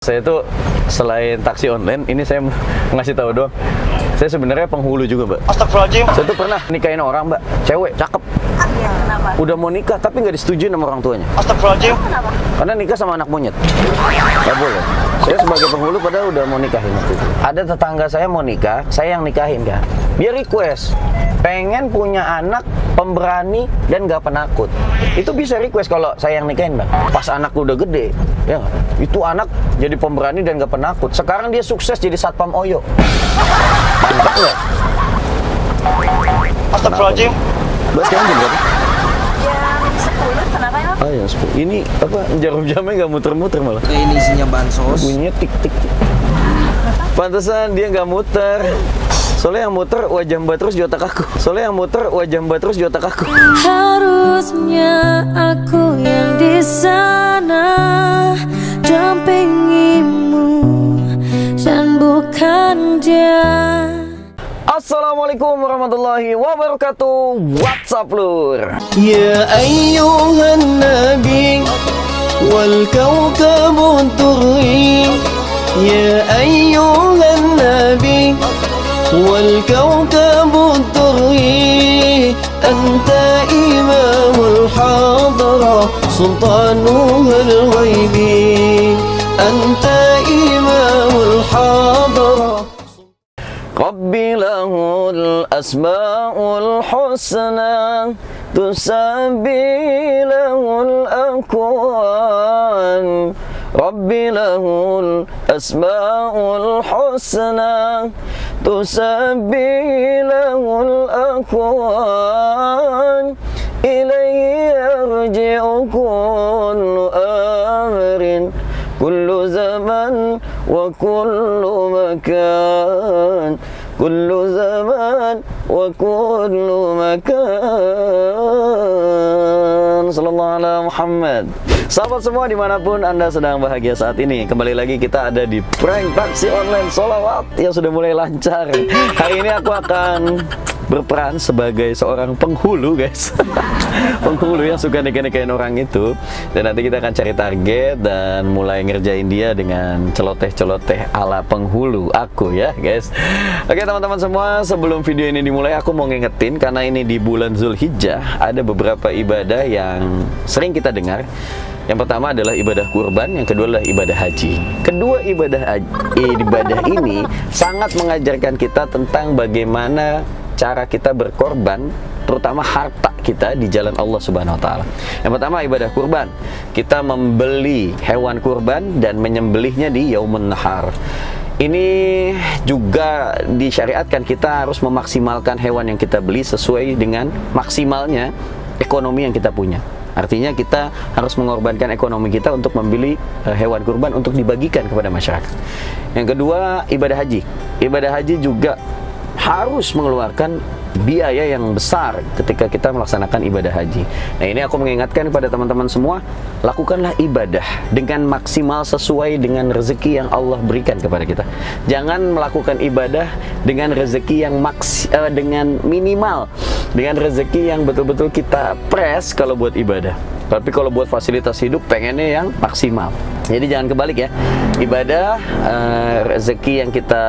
Saya tuh selain taksi online, ini saya mau ngasih tahu doang. Saya sebenarnya penghulu juga, Mbak. Astagfirullahaladzim. Saya tuh pernah nikahin orang, Mbak. Cewek, cakep. Iya, kenapa? Udah mau nikah, tapi nggak disetujui sama orang tuanya. Astagfirullahaladzim. Kenapa? Karena nikah sama anak monyet. Nggak boleh. Saya sebagai penghulu padahal udah mau nikahin waktu itu. Ada tetangga saya mau nikah, saya yang nikahin kan. Dia request, pengen punya anak pemberani dan nggak penakut. Itu bisa request kalau saya yang nikahin, Bang. Pas anak udah gede, ya nggak? Itu anak jadi pemberani dan nggak penakut. Sekarang dia sukses jadi satpam Oyo. Mantap nggak? Astagfirullahaladzim. Mbak sekarang jam berapa? Jam 10, kenapa ya? Oh ya, 10. Ini apa, jarum jamnya nggak muter-muter malah. Ini isinya bansos. Bunyinya tik-tik. Pantesan dia nggak muter. Soalnya yang muter wajah Mbak terus di otak aku. Harusnya aku yang di sana dampingimu dan bukan dia. Assalamualaikum warahmatullahi wabarakatuh. What's up, Lur? Ya ayyuhan nabi wal kawkabu turri. Ya ayyuhan nabi wal kawkabu turri. Anta imamul hadra sultanuhul ghaibi. Anta imamul hadra. Rabbi lahul asma'ul husna tusabbi lahul akwan. Rabbi lahul asma'ul husna tusabbi lahul akwan. Ilayhi yarji'u kullu amrin kullu zaman wa kullu makan. Kullu zaman wa kullu makan. Sallallahu ala Muhammad. Sahabat semua dimanapun Anda sedang bahagia saat ini, kembali lagi kita ada di prank taksi online Sholawat yang sudah mulai lancar. Hari ini aku akan berperan sebagai seorang penghulu, guys. Penghulu yang suka nikahin orang itu. Dan nanti kita akan cari target dan mulai ngerjain dia dengan celoteh-celoteh ala penghulu aku ya, guys. Oke teman-teman semua, sebelum video ini dimulai aku mau ngingetin, karena ini di bulan Zulhijjah ada beberapa ibadah yang sering kita dengar. Yang pertama adalah ibadah kurban, yang kedua adalah ibadah haji. Kedua ibadah ini sangat mengajarkan kita tentang bagaimana cara kita berkorban, terutama harta kita di jalan Allah Subhanahu wa taala. Yang pertama ibadah kurban. Kita membeli hewan kurban dan menyembelihnya di Yaumun Nahar. Ini juga disyariatkan kita harus memaksimalkan hewan yang kita beli sesuai dengan maksimalnya ekonomi yang kita punya. Artinya kita harus mengorbankan ekonomi kita untuk membeli hewan kurban untuk dibagikan kepada masyarakat. Yang kedua, ibadah haji. Ibadah haji juga harus mengeluarkan biaya yang besar ketika kita melaksanakan ibadah haji. Nah, ini aku mengingatkan kepada teman-teman semua, lakukanlah ibadah dengan maksimal sesuai dengan rezeki yang Allah berikan kepada kita. Jangan melakukan ibadah dengan rezeki yang dengan minimal, dengan rezeki yang betul-betul kita press kalau buat ibadah. Tapi kalau buat fasilitas hidup pengennya yang maksimal. Jadi jangan kebalik ya. Ibadah, rezeki yang kita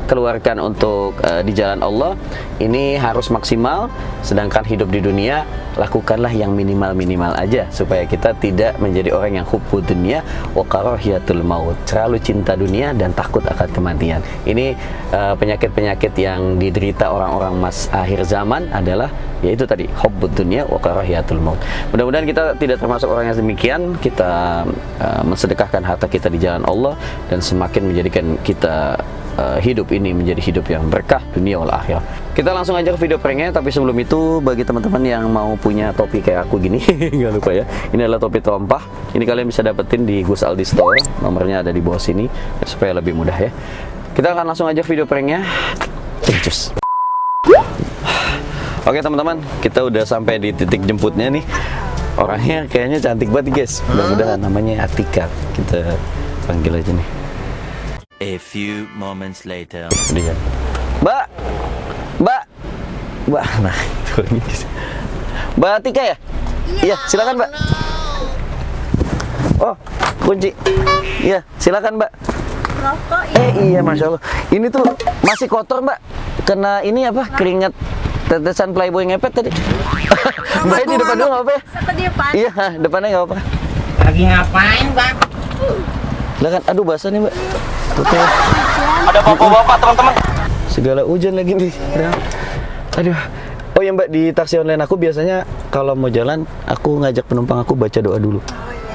keluarkan untuk di jalan Allah ini harus maksimal. Sedangkan hidup di dunia, lakukanlah yang minimal-minimal aja supaya kita tidak menjadi orang yang hubbu dunya wa karahiyatul maut. Terlalu cinta dunia dan takut akan kematian. Ini penyakit-penyakit yang diderita orang-orang akhir zaman adalah yaitu tadi hubbud dunya wa karahiyatul maut. Mudah-mudahan kita tidak termasuk orang yang demikian. Kita mensedekahkan harta kita di jalan Allah dan semakin menjadikan kita hidup ini menjadi hidup yang berkah dunia wal akhirah. Kita langsung aja ke video pranknya, tapi sebelum itu bagi teman-teman yang mau punya topi kayak aku gini, nggak lupa ya, ini adalah topi terompah. Ini kalian bisa dapetin di Gus Aldi Store, nomornya ada di bawah sini supaya lebih mudah ya. Kita akan langsung aja ke video pranknya. Cus. Oke teman-teman, kita udah sampai di titik jemputnya nih. Orangnya kayaknya cantik banget guys. Mudah-mudahan namanya Atika. Kita panggil aja nih. A few moments later. Udah ya. Mbak, nah itu Mbak Atika ya? Iya, silakan Mbak. Oh, kunci. Iya, silakan Mbak. Rokok ya. Iya, Masya Allah. Ini tuh masih kotor Mbak. Kena ini apa? Keringat tetesan Playboy ngepet tadi. Mbak di depan dulu nggak apa ya? Satu di depan. Iya, depannya nggak apa. Lagi ngapain, Bang? Silakan. Aduh, basah nih Mbak. Oke. Ada bapak-bapak, teman-teman. Segala hujan lagi nih. Aduh. Oh ya Mbak, di taksi online aku biasanya kalau mau jalan, aku ngajak penumpang aku baca doa dulu.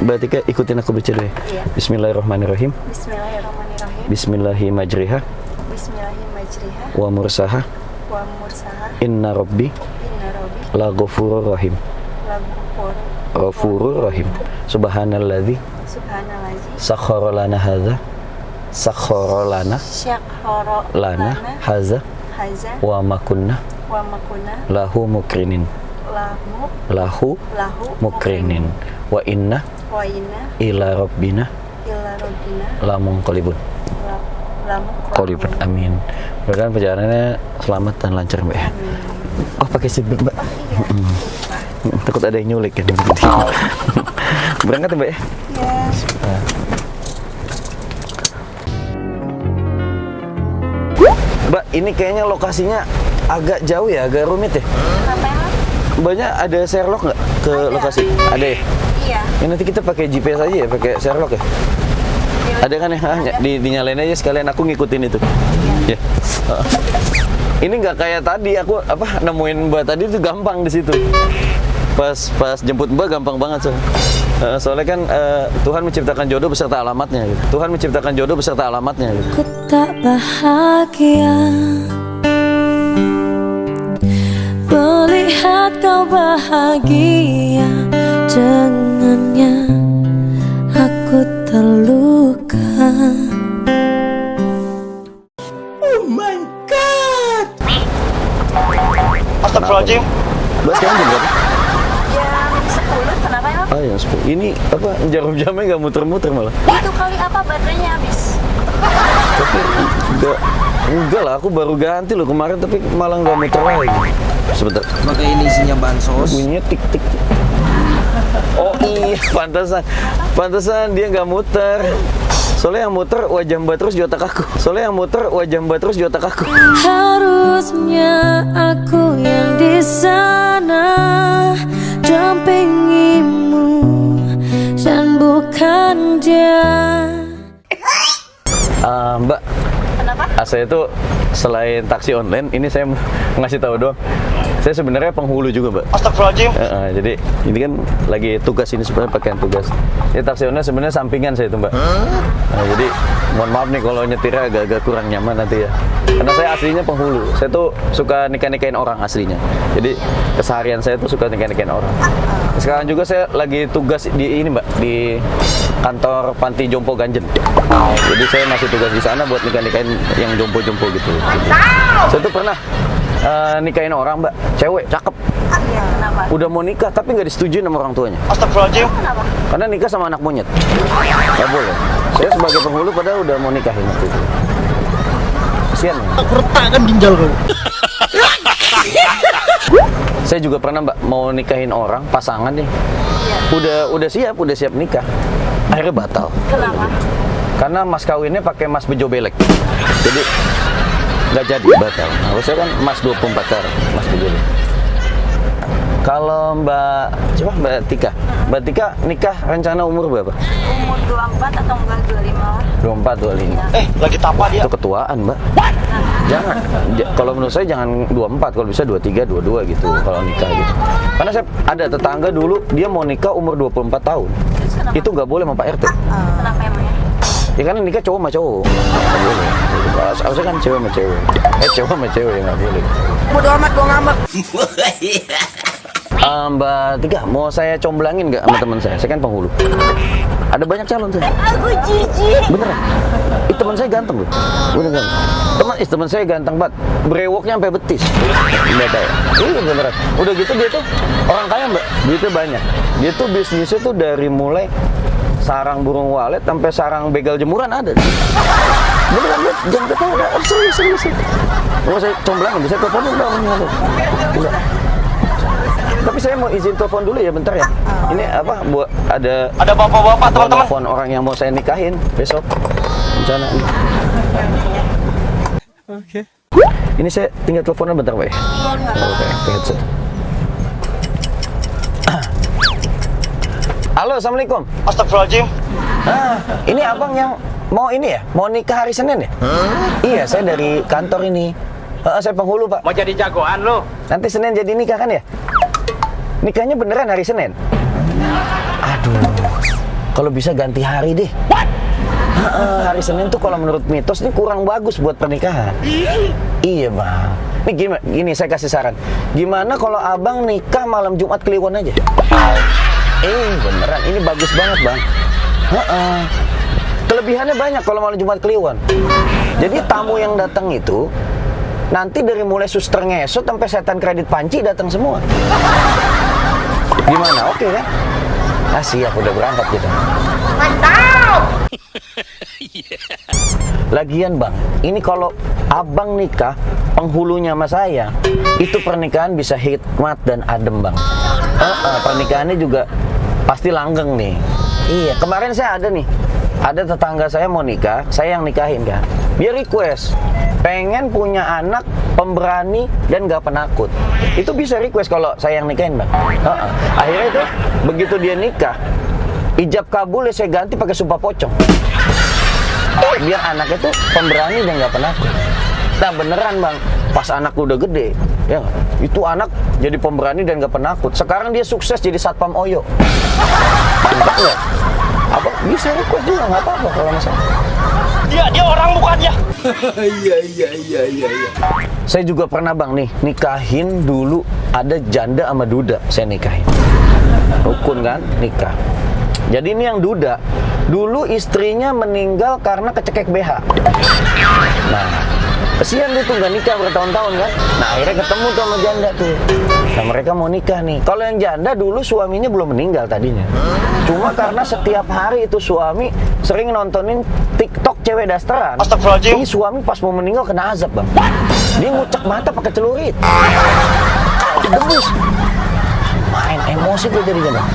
Mbak Tika ikutin aku baca doa. Iya. Bismillahirrahmanirrahim. Bismillahirrahmanirrahim. Bismillahimajriha Bismillahirrahmanirrahim. wa mursaha Wa mursaha. inna rabbi Inna rabbi. la ghafurur rahim. Ghafurur rahim. Subhanalladzi Subhanallah. sakhkhara lana hadza sakhkhara lana Syakhara lana hadza haza wa ma kunna wa makuna lahu mukrinin lahu mukrinin wa inna wa inna ila rabbina illa rabbina lamunqalibun. lamu Qalibun. Amin. Mudah-mudahan perjalanannya selamat dan lancar Mbak ya. Oh, pakai seatbelt Mbak. Takut ada yang nyulik kan. Berangkat ya Mbak ya. Mbak, ini kayaknya lokasinya agak jauh ya, agak rumit ya. Kenapa emang? Mbaknya ada Sherlock nggak ke lokasi? Ada ya? Iya. Ya, nanti kita pakai GPS aja ya, pakai Sherlock ya. Ada kan ya? Dinyalain aja sekalian aku ngikutin itu. Ya. Ini nggak kayak tadi aku nemuin Mbak tadi itu gampang di situ. Pas jemput Mbak gampang banget soalnya kan Tuhan menciptakan jodoh beserta alamatnya gitu. Tuhan menciptakan jodoh beserta alamatnya gitu. Ku tak bahagia melihat kau bahagia dengannya. Aku terluka. Astagfirullahaladzim. Mbak sekarang jam berapa? Jam 10, kenapa emang? Oh ya, 10. Ini jarum jamnya nggak muter-muter malah. Itu kali apa baterainya habis? Tapi enggak lah, aku baru ganti loh kemarin tapi malah nggak muter lagi. Sebentar. Pakai ini isinya bansos. Bunyinya tik-tik. Oh iya, pantesan dia nggak muter. Soalnya yang muter wajah Mbak terus di otak aku. Harusnya aku yang di sana dampingimu dan bukan dia. Mbak, Kenapa? saya itu selain taksi online, ini saya mau ngasih tahu doang. Saya sebenarnya penghulu juga, Mbak. Astagfirullahaladzim. Jadi ini kan lagi tugas ini sebenarnya pakaian tugas. Ini taksi online sebenarnya sampingan saya itu, Mbak. Jadi mohon maaf nih kalau nyetirnya agak-agak kurang nyaman nanti ya. Karena saya aslinya penghulu. Saya tuh suka nikah-nikahin orang aslinya. Jadi keseharian saya tuh suka nikah-nikahin orang. Sekarang juga saya lagi tugas di ini, Mbak, di kantor panti jompo Ganjen. Jadi saya masih tugas di sana buat nikah-nikahin yang jompo-jompo gitu. Saya tuh pernah nikahin orang, Mbak, cewek, cakep. Iya, kenapa? Udah mau nikah tapi nggak disetujui sama orang tuanya. Astagfirullahaladzim. Kenapa? Karena nikah sama anak monyet. Nggak boleh. Saya sebagai penghulu padahal udah mau nikahin waktu itu. Kasian ya. Aku retakkan ginjal kau. Saya juga pernah, Mbak, mau nikahin orang, pasangan nih. Udah siap nikah. Akhirnya batal. Kenapa? Karena mas kawinnya pakai mas bejo belek. Jadi nggak jadi, batal. Nah, saya kan mas 24 karat, mas bejo belek. Kalau Mbak Tika nikah rencana umur berapa? Umur 24 atau enggak 25 lah? 24, 25. Lagi tapa dia. Itu ketuaan, Mbak. Jangan. Kalau menurut saya jangan 24, kalau bisa 23, 22 gitu kalau nikah gitu. Karena saya ada tetangga dulu dia mau nikah umur 24 tahun. Terus kenapa? Itu nggak boleh sama Pak RT. Kenapa emangnya? Ya karena nikah cowok sama cowok. Nggak boleh. Harusnya kan cewek sama cewek. Cowok sama cewek nggak boleh. Bodo amat, gua ngambek. Mbak Tika, mau saya comblangin nggak sama teman saya? Saya kan penghulu. Ada banyak calon saya. Aku jijik. Beneran? Teman saya ganteng loh. Beneran. Teman saya ganteng banget. Brewoknya sampai betis. Mbak Tika. Iya beneran. Udah gitu dia tuh orang kaya, Mbak. Duitnya banyak. Dia tuh bisnisnya tuh dari mulai sarang burung walet sampai sarang begal jemuran ada. Beneran, Mbak. Jangan ketawa. Serius. Mau saya comblangin, bisa teleponin dong. Tapi saya mau izin telepon dulu ya bentar ya. Ini apa buat ada bapak-bapak teman-teman. telepon orang yang mau saya nikahin besok. Rencana. Oke. Ini saya tinggal teleponan bentar, Pak. Oke, headset. Halo, assalamualaikum. Astagfirullahaladzim. Ini abang yang mau ini ya? Mau nikah hari Senin ya? Iya, saya dari kantor ini. Saya penghulu, Pak. Mau jadi jagoan lo? Nanti Senin jadi nikah kan ya? Nikahnya beneran hari Senin? Aduh, kalau bisa ganti hari deh. Hari Senin tuh kalau menurut mitos ini kurang bagus buat pernikahan. Iya, Bang. Ini gini saya kasih saran. Gimana kalau abang nikah malam Jumat Kliwon aja? Beneran, ini bagus banget, Bang. Kelebihannya banyak kalau malam Jumat Kliwon. Jadi tamu yang datang itu nanti dari mulai suster ngesot sampai setan kredit panci datang semua. Gimana? Oke kan? Siap, udah berangkat kita. Mantap! Lagian Bang, ini kalau abang nikah penghulunya sama saya, itu pernikahan bisa hikmat dan adem Bang. Pernikahannya juga pasti langgeng nih. Iya, kemarin saya ada tetangga saya mau nikah, saya yang nikahin kan. Dia request, pengen punya anak pemberani dan gak penakut. Itu bisa request kalau saya yang nikahin Bang. Akhirnya itu begitu dia nikah, ijab kabul ya saya ganti pakai sumpah pocong. Biar anaknya tuh pemberani dan gak penakut. Nah beneran Bang, pas anak udah gede, ya itu anak jadi pemberani dan gak penakut. Sekarang dia sukses jadi satpam Oyo. Mantap nggak? Apa bisa request juga nggak apa-apa kalau masalah. Dia orang bukannya. Iya. Saya juga pernah Bang nih nikahin dulu ada janda sama duda saya nikahin. Rukun kan nikah. Jadi ini yang duda dulu istrinya meninggal karena kecekek BH. Nah kesian dia tuh nggak nikah bertahun-tahun kan. Nah akhirnya ketemu tuh sama janda tuh. Nah mereka mau nikah nih. Kalau yang janda dulu suaminya belum meninggal tadinya. Cuma karena setiap hari itu suami sering nontonin TikTok cewek dasteran. Astagfirullahaladzim. Ini suami pas mau meninggal kena azab Bang. Dia ngucek mata pakai celurit. Debus. Main emosi gue jadi Bang.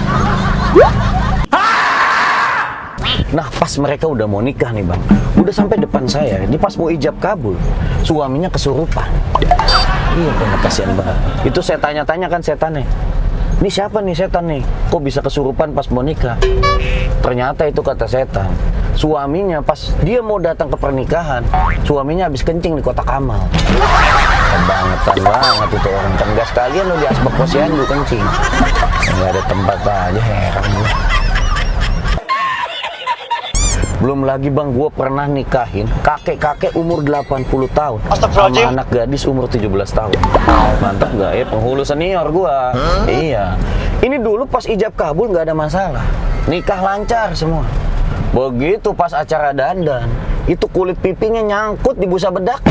Nah pas mereka udah mau nikah nih Bang, udah sampai depan saya, dia pas mau ijab kabul, suaminya kesurupan. Iya bener kasihan banget. Itu saya tanya-tanya kan setannya, ini siapa nih setan nih, kok bisa kesurupan pas mau nikah? Ternyata itu kata setan, suaminya pas dia mau datang ke pernikahan, suaminya habis kencing di kotak amal. Kebangetan banget itu orang, tenggas sekalian lo di asbak posyandu kencing. Nggak ada tempat aja, heran gue. Belum lagi Bang, gue pernah nikahin kakek-kakek umur 80 tahun sama anak gadis umur 17 tahun. Mantap gak ya, penghulu senior gue. Iya. Ini dulu pas ijab kabul gak ada masalah, nikah lancar semua. Begitu pas acara dandan, itu kulit pipinya nyangkut di busa bedak.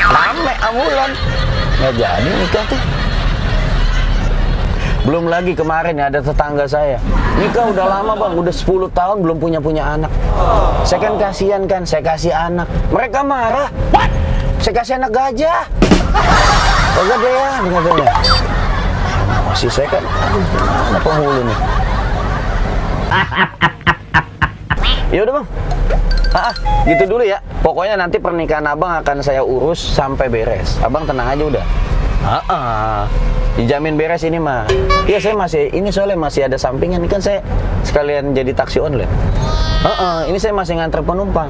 Rame ambulan, gak jadi nikah tuh. Belum lagi kemarin ya ada tetangga saya nikah udah lama Bang, udah 10 tahun belum punya anak. Saya kan kasihan kan, saya kasih anak. Mereka marah. Saya kasih anak gajah. Kagak deh ya, katanya. Masih saya kan, aduh, mana penghulu nih. Ya udah Bang. Gitu dulu ya. Pokoknya nanti pernikahan Abang akan saya urus sampai beres. Abang tenang aja udah. Dijamin beres ini mah. Iya saya masih, ini soalnya masih ada sampingan. Ini kan saya sekalian jadi taksi online. Ini saya masih nganter penumpang.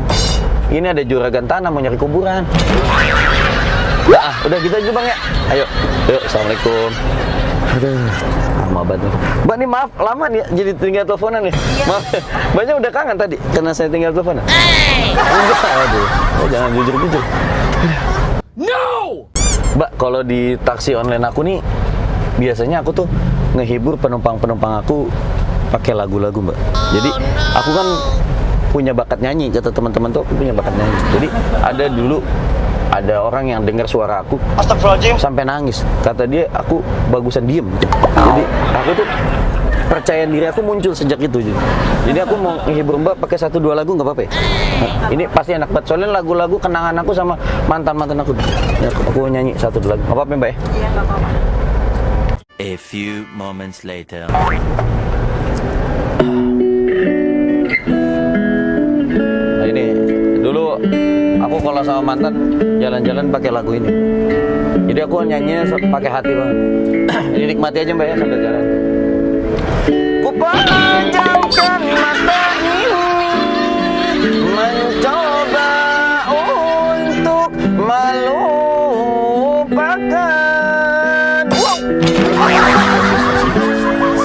Ini ada juragan tanah mau nyari kuburan. Udah gitu aja Bang ya. Ayo, assalamualaikum. Aduh, lama banget. Mbak nih maaf, lama nih jadi tinggal teleponan nih. Maaf, banyak udah kangen tadi karena saya tinggal teleponan. Enggak, aduh, jangan jujur. No! Mbak, kalau di taksi online aku nih biasanya aku tuh ngehibur penumpang-penumpang aku pakai lagu-lagu Mbak. Jadi aku kan punya bakat nyanyi, kata teman-teman tuh aku punya bakat nyanyi. Jadi ada orang yang dengar suara aku sampai nangis. Kata dia aku bagusan diem. Jadi aku tuh percaya diri aku muncul sejak itu. Jadi aku mau menghibur Mbak pakai 1-2 lagu nggak apa-apa ya? Ini pasti enak banget. Soalnya lagu-lagu kenangan aku sama mantan-mantan aku. Ya, aku nyanyi 1-2 lagu. Nggak apa-apa Mbak ya? Iya, nggak apa-apa. A few moments later. Nah ini dulu aku kalau sama mantan jalan-jalan pakai lagu ini. Jadi aku nyanyinya pakai hati banget. Jadi nikmati aja mbak ya sambil jalan. Ku pejamkan mata ini mencoba untuk melupakan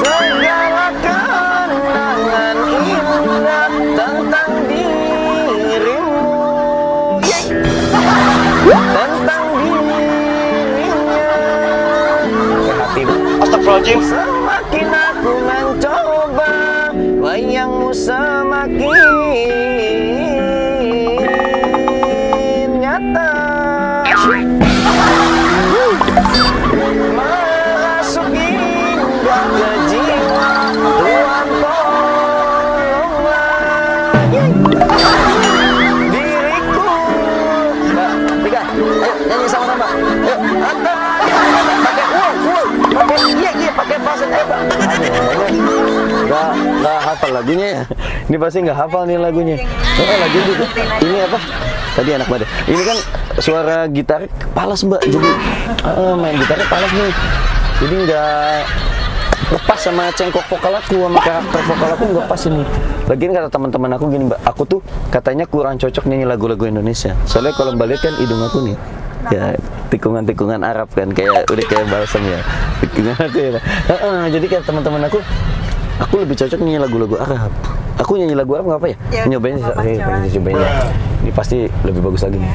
segala kenangan indah tentang dirimu, tentang dirinya. Ke hati. Astagfirullahaladzim. Semakin aku mencoba, bayangmu semakin nyata. Merasuk hingga ke jiwa, Tuhan tolonglah diriku. Mbak, tiga, ayo nyanyi sama-sama. Ayo, pakai iya, pakai fase ayo Pak. Nggak hafal lagunya ya. Ini pasti nggak hafal nih lagunya. Lagu juga. Ini apa? Tadi anak pada. Ini kan suara gitar palas mbak. Jadi main gitarnya palas nih. Jadi nggak lepas sama cengkok vokal aku, sama karakter vokal aku nggak pas ini. Lagian kata teman-teman aku gini mbak, aku tuh katanya kurang cocok nyanyi lagu-lagu Indonesia. Soalnya kalau mbak lihat kan hidung aku nih, ya tikungan-tikungan Arab kan, kayak udah kayak balsam ya. Tikungan aku ya. Jadi kayak teman-teman aku lebih cocok nyanyi lagu-lagu Arab. Aku nyanyi lagu Arab nggak apa ya? Nyobain sih, pengen cobain ya. Ini pasti lebih bagus lagi nih.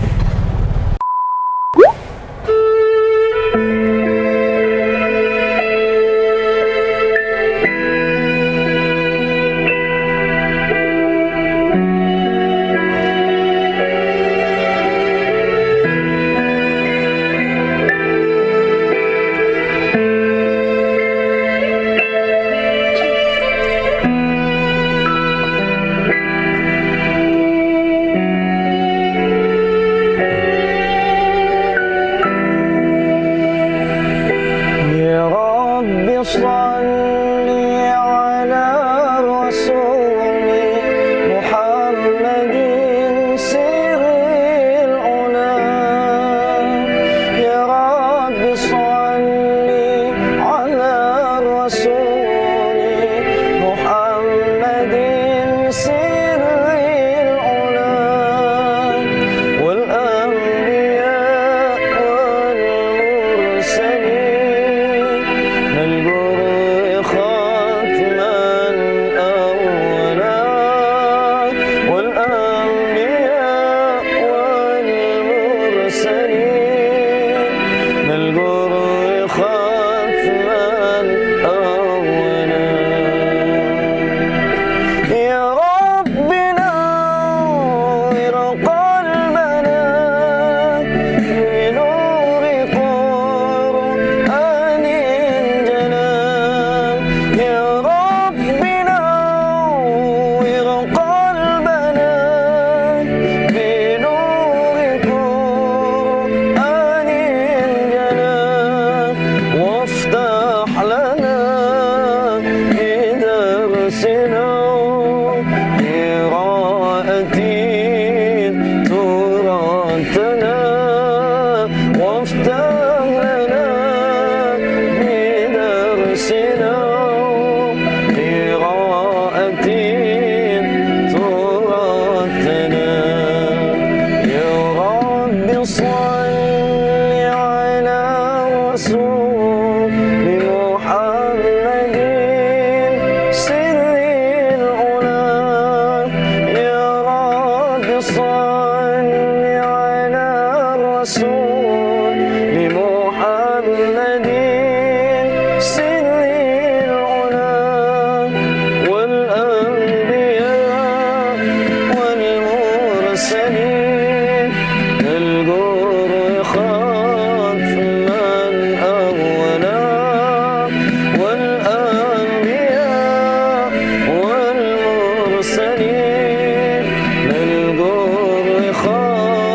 للجور ختما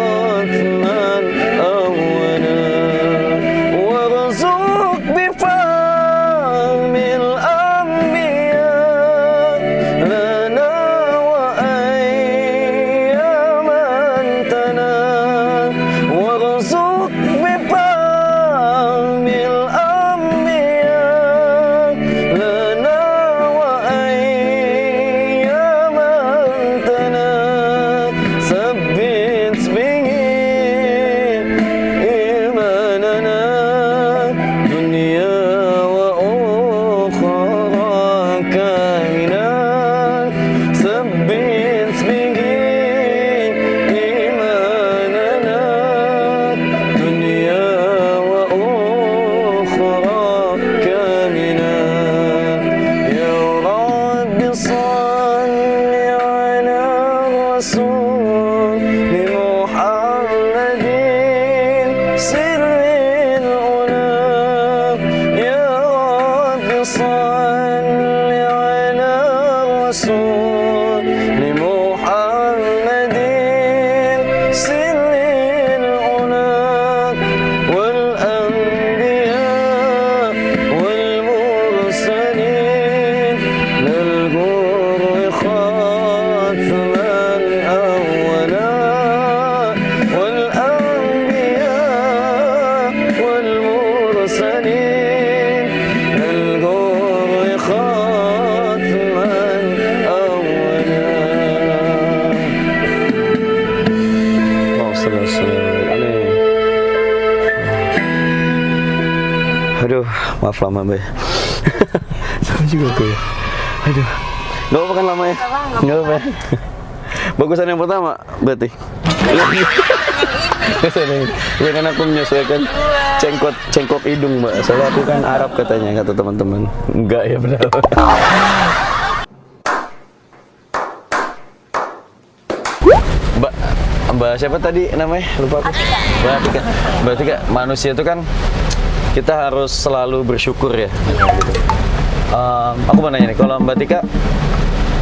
Aduh, maaf lama Mbak. Sama juga aku ya. Aduh, nggak apa-apa kan lama ya? Nggak apa-apa. Bagusan yang pertama berarti. Ya kan aku menyesuaikan cengkok hidung Mbak. Soalnya aku kan Arab katanya, kata teman-teman. Enggak ya benar. Mbak siapa tadi namanya? Lupa aku. Mbak Atika. Mbak Atika, manusia itu kan kita harus selalu bersyukur ya. Aku mau nanya nih, kalau Mbak Atika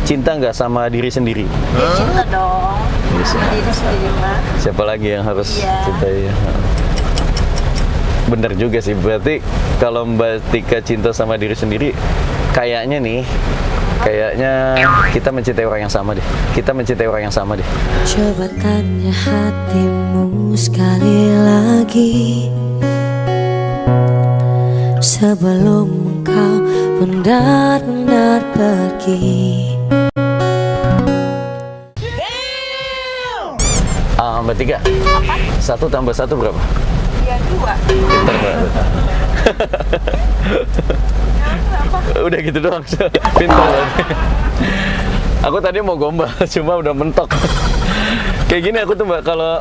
cinta nggak sama diri sendiri? Ya cinta dong. Bisa. Diri sendiri mah. Siapa lagi yang harus Iya. cintai? Bener juga sih, berarti kalau Mbak Tika cinta sama diri sendiri, kayaknya kita mencintai orang yang sama deh. Kita mencintai orang yang sama deh. Coba tanya hatimu sekali lagi sebelum engkau benar-benar pergi. Mbak Tika, 1 tambah 1 berapa? Ya 2. Pintar banget. Udah gitu doang, pintar banget. Aku tadi mau gombal, cuma udah mentok. Kayak gini aku tuh Mbak, kalau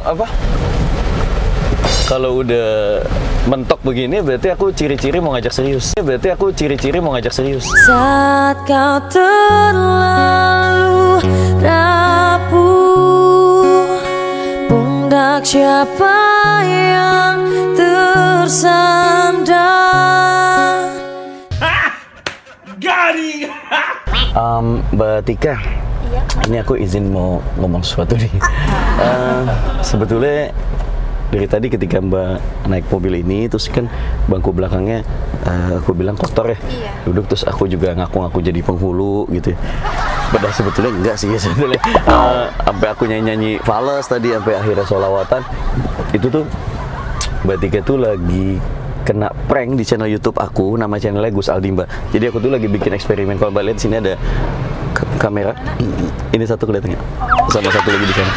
udah mentok begini, berarti aku ciri-ciri mau ngajak serius. Saat kau terlalu rapuh, pundak siapa yang tersandar? Mbak Tika, Iya. ini aku izin mau ngomong sesuatu nih. Sebetulnya dari tadi ketika Mbak naik mobil ini, terus kan bangku belakangnya aku bilang kotor ya. Iya. Duduk terus aku juga ngaku-ngaku jadi penghulu gitu ya. Padahal sebetulnya enggak sih sebetulnya. Sampai aku nyanyi fales tadi, sampai akhirnya sholawatan. Itu tuh Mbak Tika tuh lagi kena prank di channel YouTube aku, nama channelnya Gus Aldi Mbak. Jadi aku tuh lagi bikin eksperimen. Kalau Mbak lihat sini ada kamera. Ini satu kelihatannya. Sama satu lagi di sana.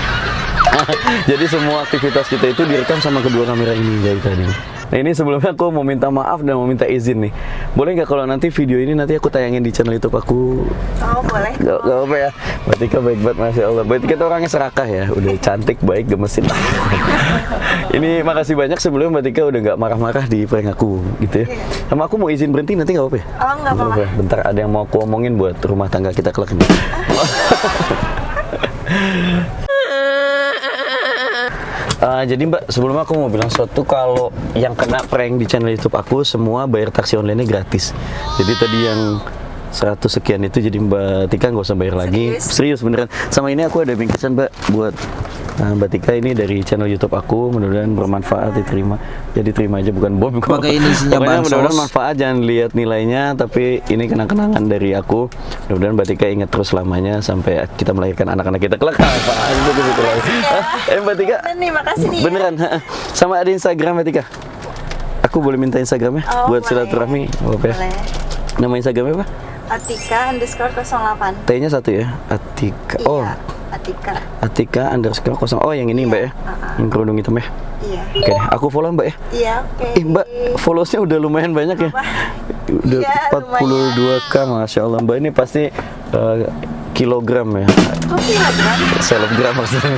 Jadi semua aktivitas kita itu direkam sama kedua kamera ini dari tadi. Nah ini sebelumnya aku mau minta maaf dan mau minta izin nih. Boleh nggak kalau nanti video ini nanti aku tayangin di channel YouTube aku? Oh boleh. Gak apa ya. Mbak Tika baik banget, Masya Allah. Mbak Tika tuh orangnya serakah ya. Udah cantik, baik, gemesin. Ini makasih banyak sebelumnya Mbak Tika udah nggak marah-marah di prank aku gitu ya. Sama aku mau izin berhenti nanti nggak apa ya? Oh nggak apa-apa. Ya? Bentar ada yang mau aku omongin buat rumah tangga kita kelak ini. Jadi Mbak, sebelumnya aku mau bilang sesuatu, kalau yang kena prank di channel YouTube aku semua bayar taksi online-nya gratis. Jadi tadi yang 100 sekian itu jadi Mbak Tika nggak usah bayar lagi. Serius beneran. Sama ini aku ada bingkisan Mbak buat Mbak Tika, ini dari channel YouTube aku, mudah-mudahan bermanfaat, diterima. Jadi terima aja, bukan bom. Pakai ini isinya Pokoknya bansos. mudah-mudahan manfaat, jangan lihat nilainya, tapi ini kenang-kenangan dari aku. Mudah-mudahan Mbak Tika ingat terus selamanya sampai kita melahirkan anak-anak kita kelak. Apaan itu gitu lagi. Mbak Tika. Nih, makasih nih. Beneran. Sama ada Instagram Mbak Tika. Aku boleh minta Instagramnya buat boleh. silaturahmi. Apa ya? Boleh. Nama Instagramnya apa? Atika_08. T-nya 1 ya? Atika. Oh, Iya, Atika. Atika_0. Oh, yang ini Mbak ya? Yang kerudung hitam ya? Iya. Oke deh, aku follow Mbak ya. Iya, oke. Mbak, followersnya udah lumayan banyak ya. Udah Iya, 42k, Masya Allah. Mbak ini pasti kilogram ya. Oh, kilogram. Selebgram maksudnya.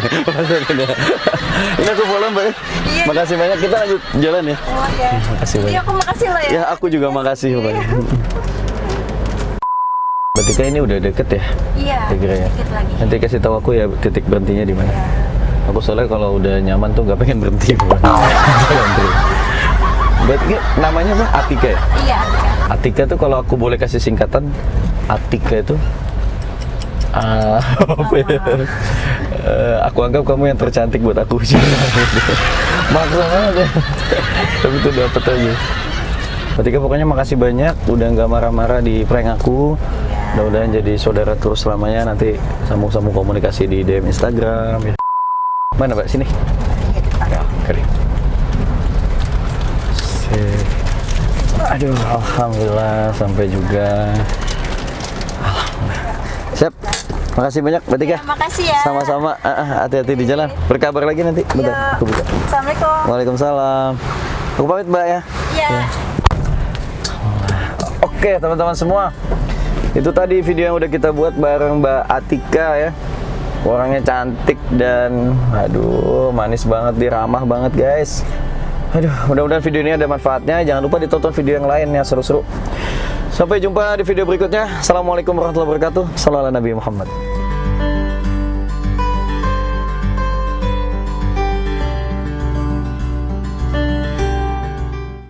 Ini aku follow Mbak ya. Iya. Makasih banyak, kita lanjut jalan ya. Oh ya. Makasih Iya, banyak. aku makasih loh ya. Ya, aku juga makasih Mbak. Mbak Tika ini udah deket ya? Iya. Kira-kira ya. Dikit lagi. Nanti kasih tahu aku ya titik berhentinya di mana. Aku soalnya kalau udah nyaman tuh nggak pengen berhenti. Mbak Tika namanya apa? Atika ya? Iya, Atika. Atika tuh kalau aku boleh kasih singkatan, Atika itu apa ya? Aku anggap kamu yang tercantik buat aku. Maksa banget ya. Tapi itu dapet aja. Mbak Tika pokoknya makasih banyak udah nggak marah-marah di prank aku. Mudah-mudahan jadi saudara terus selamanya, nanti sambung-sambung komunikasi di DM Instagram ya. Mana Mbak? Sini. Ya, kering. Aduh, alhamdulillah sampai juga. Alhamdulillah. Siap. Makasih banyak Mbak Tika. Ya, makasih ya. Sama-sama. Hati-hati di jalan. Berkabar lagi nanti. Bentar, Iya. aku buka. Assalamualaikum. Waalaikumsalam. Aku pamit Mbak ya. Iya. Oke teman-teman semua, itu tadi video yang udah kita buat bareng Mbak Atika ya. Orangnya cantik dan aduh manis banget, ramah banget guys. Aduh, mudah-mudahan video ini ada manfaatnya. Jangan lupa ditonton video yang lain ya, seru-seru. Sampai jumpa di video berikutnya. Assalamualaikum warahmatullahi wabarakatuh. Sallallahu alaihi Nabi Muhammad.